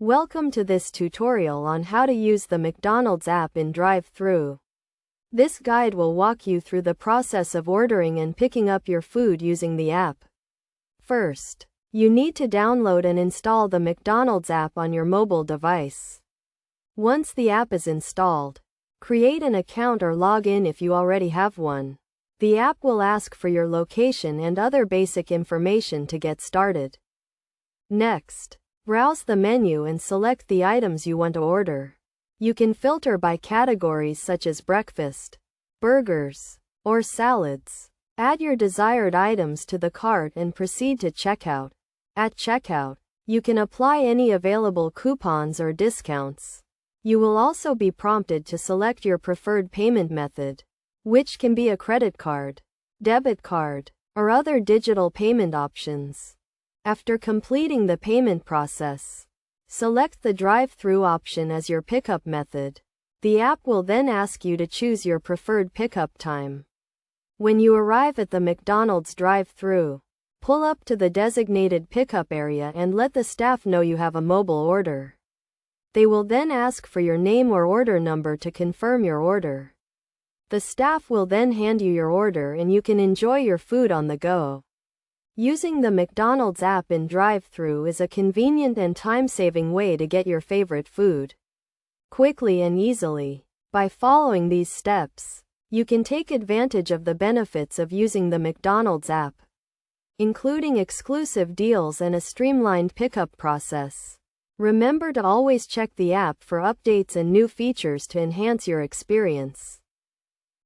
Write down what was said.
Welcome to this tutorial on how to use the McDonald's app in Thru. This guide will walk you through the process of ordering and picking up your food using the app. First, you need to download and install the McDonald's app on your mobile device. Once the app is installed, create an account or log in if you already have one. The app will ask for your location and other basic information to get started. Next, browse the menu and select the items you want to order. You can filter by categories such as breakfast, burgers, or salads. Add your desired items to the cart and proceed to checkout. At checkout, you can apply any available coupons or discounts. You will also be prompted to select your preferred payment method, which can be a credit card, debit card, or other digital payment options. After completing the payment process, select the drive-thru option as your pickup method. The app will then ask you to choose your preferred pickup time. When you arrive at the McDonald's drive-thru, pull up to the designated pickup area and let the staff know you have a mobile order. They will then ask for your name or order number to confirm your order. The staff will then hand you your order and you can enjoy your food on the go. Using the McDonald's app in Thru is a convenient and time-saving way to get your favorite food quickly and easily. By following these steps, you can take advantage of the benefits of using the McDonald's app, including exclusive deals and a streamlined pickup process. Remember to always check the app for updates and new features to enhance your experience.